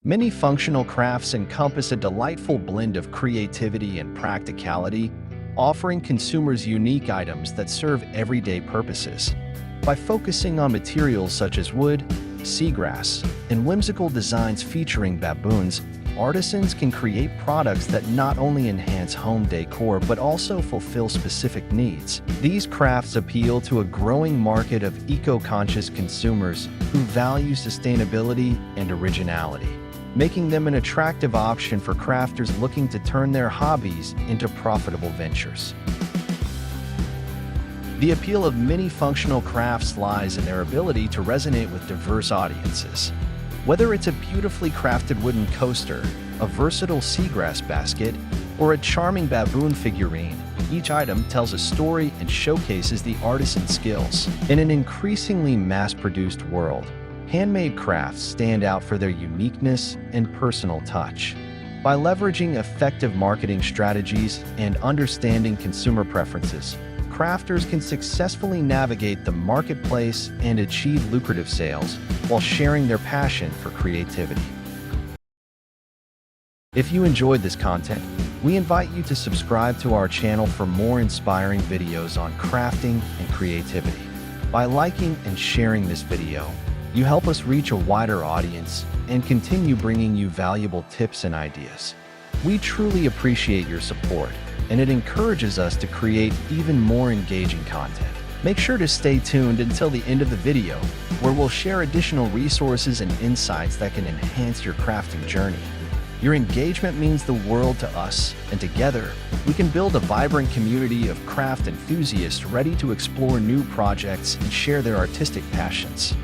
Many functional crafts encompass a delightful blend of creativity and practicality, offering consumers unique items that serve everyday purposes. By focusing on materials such as wood, seagrass, and whimsical designs featuring baboons, artisans can create products that not only enhance home decor but also fulfill specific needs. These crafts appeal to a growing market of eco-conscious consumers who value sustainability and originality, making them an attractive option for crafters looking to turn their hobbies into profitable ventures. The appeal of many functional crafts lies in their ability to resonate with diverse audiences. Whether it's a beautifully crafted wooden coaster, a versatile seagrass basket, or a charming baboon figurine, each item tells a story and showcases the artisan's skills. In an increasingly mass-produced world, handmade crafts stand out for their uniqueness and personal touch. By leveraging effective marketing strategies and understanding consumer preferences, crafters can successfully navigate the marketplace and achieve lucrative sales while sharing their passion for creativity. If you enjoyed this content, we invite you to subscribe to our channel for more inspiring videos on crafting and creativity. By liking and sharing this video, you help us reach a wider audience and continue bringing you valuable tips and ideas. We truly appreciate your support, and it encourages us to create even more engaging content. Make sure to stay tuned until the end of the video, where we'll share additional resources and insights that can enhance your crafting journey. Your engagement means the world to us, and together, we can build a vibrant community of craft enthusiasts ready to explore new projects and share their artistic passions.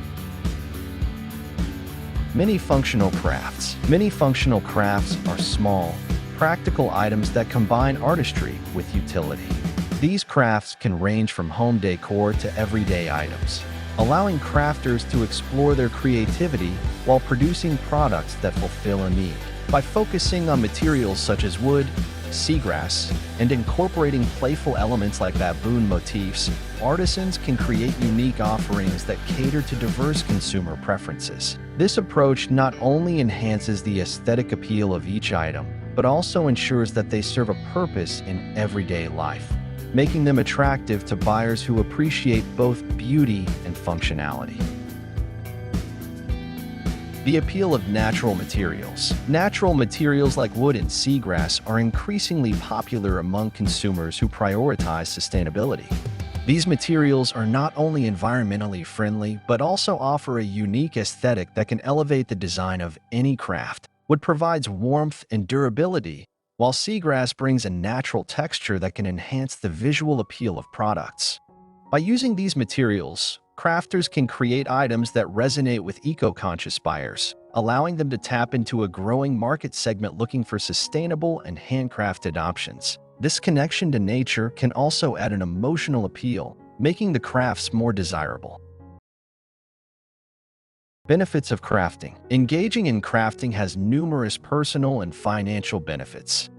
Many functional crafts are small, practical items that combine artistry with utility. These crafts can range from home decor to everyday items, allowing crafters to explore their creativity while producing products that fulfill a need. By focusing on materials such as wood, seagrass, and incorporating playful elements like baboon motifs, artisans can create unique offerings that cater to diverse consumer preferences. This approach not only enhances the aesthetic appeal of each item, but also ensures that they serve a purpose in everyday life, making them attractive to buyers who appreciate both beauty and functionality. The appeal of natural materials. Natural materials like wood and seagrass are increasingly popular among consumers who prioritize sustainability. These materials are not only environmentally friendly, but also offer a unique aesthetic that can elevate the design of any craft. Wood provides warmth and durability, while seagrass brings a natural texture that can enhance the visual appeal of products. By using these materials, crafters can create items that resonate with eco-conscious buyers, allowing them to tap into a growing market segment looking for sustainable and handcrafted options. This connection to nature can also add an emotional appeal, making the crafts more desirable. Benefits of crafting. Engaging in crafting has numerous personal and financial benefits.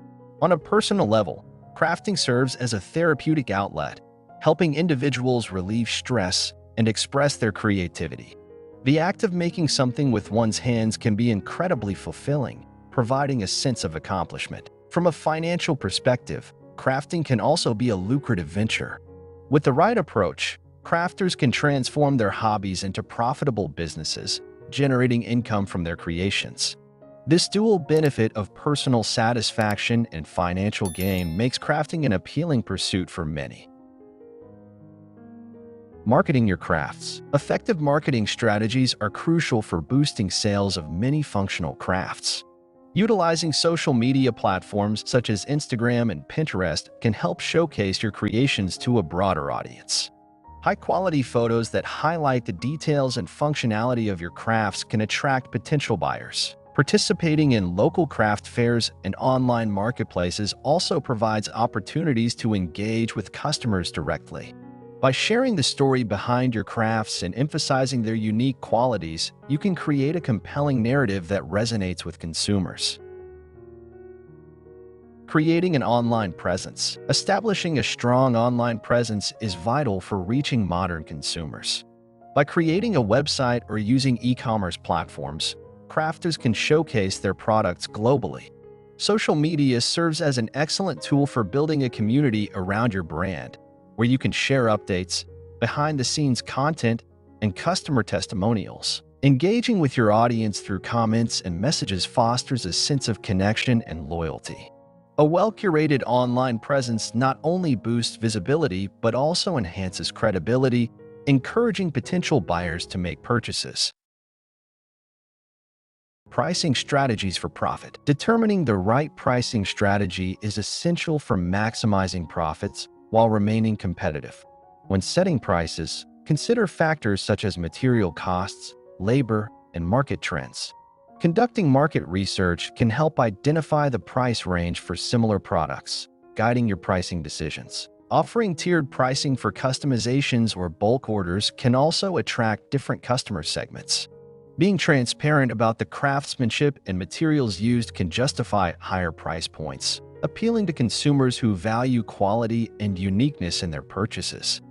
On a personal level, crafting serves as a therapeutic outlet, helping individuals relieve stress and express their creativity. The act of making something with one's hands can be incredibly fulfilling, providing a sense of accomplishment. From a financial perspective, crafting can also be a lucrative venture. With the right approach, crafters can transform their hobbies into profitable businesses, generating income from their creations. This dual benefit of personal satisfaction and financial gain makes crafting an appealing pursuit for many. Marketing your crafts. Effective marketing strategies are crucial for boosting sales of many functional crafts. Utilizing social media platforms such as Instagram and Pinterest can help showcase your creations to a broader audience. High-quality photos that highlight the details and functionality of your crafts can attract potential buyers. Participating in local craft fairs and online marketplaces also provides opportunities to engage with customers directly. By sharing the story behind your crafts and emphasizing their unique qualities, you can create a compelling narrative that resonates with consumers. Creating an online presence. Establishing a strong online presence is vital for reaching modern consumers. By creating a website or using e-commerce platforms, crafters can showcase their products globally. Social media serves as an excellent tool for building a community around your brand, where you can share updates, behind-the-scenes content, and customer testimonials. Engaging with your audience through comments and messages fosters a sense of connection and loyalty. A well-curated online presence not only boosts visibility but also enhances credibility, encouraging potential buyers to make purchases. Pricing strategies for profit. Determining the right pricing strategy is essential for maximizing profits while remaining competitive. When setting prices, consider factors such as material costs, labor, and market trends. Conducting market research can help identify the price range for similar products, guiding your pricing decisions. Offering tiered pricing for customizations or bulk orders can also attract different customer segments. Being transparent about the craftsmanship and materials used can justify higher price points, appealing to consumers who value quality and uniqueness in their purchases.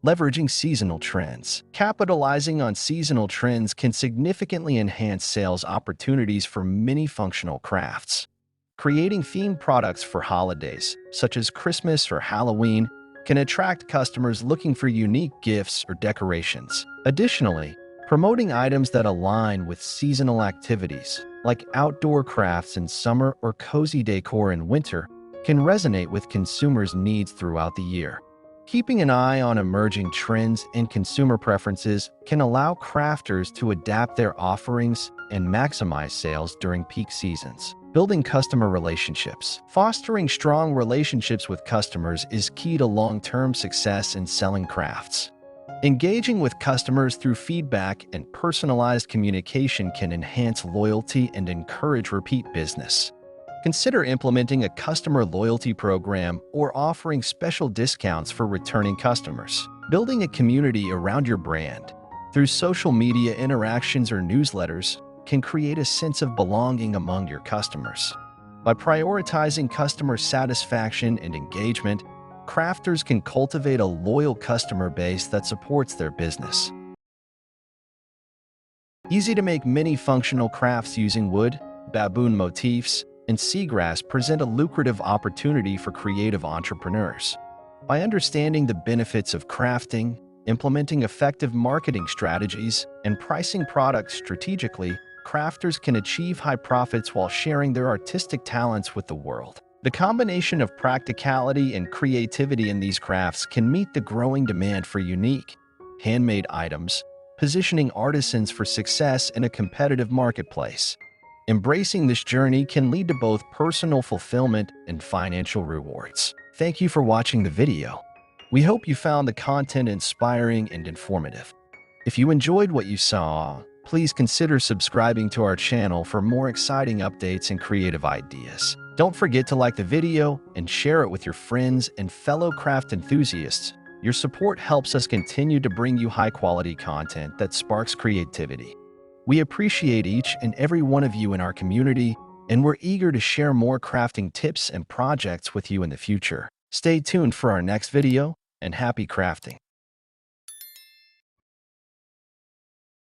Leveraging seasonal trends. Capitalizing on seasonal trends can significantly enhance sales opportunities for many functional crafts. Creating themed products for holidays, such as Christmas or Halloween, can attract customers looking for unique gifts or decorations. Additionally, promoting items that align with seasonal activities, like outdoor crafts in summer or cozy decor in winter, can resonate with consumers' needs throughout the year. Keeping an eye on emerging trends and consumer preferences can allow crafters to adapt their offerings and maximize sales during peak seasons. Building customer relationships. Fostering strong relationships with customers is key to long-term success in selling crafts. Engaging with customers through feedback and personalized communication can enhance loyalty and encourage repeat business. Consider implementing a customer loyalty program or offering special discounts for returning customers. Building a community around your brand through social media interactions or newsletters can create a sense of belonging among your customers. By prioritizing customer satisfaction and engagement, crafters can cultivate a loyal customer base that supports their business. Easy to make many functional crafts using wood, baboon motifs, and seagrass present a lucrative opportunity for creative entrepreneurs. By understanding the benefits of crafting, implementing effective marketing strategies, and pricing products strategically, crafters can achieve high profits while sharing their artistic talents with the world. The combination of practicality and creativity in these crafts can meet the growing demand for unique, handmade items, positioning artisans for success in a competitive marketplace. Embracing this journey can lead to both personal fulfillment and financial rewards. Thank you for watching the video. We hope you found the content inspiring and informative. If you enjoyed what you saw, please consider subscribing to our channel for more exciting updates and creative ideas. Don't forget to like the video and share it with your friends and fellow craft enthusiasts. Your support helps us continue to bring you high-quality content that sparks creativity. We appreciate each and every one of you in our community, and we're eager to share more crafting tips and projects with you in the future. Stay tuned for our next video, and happy crafting!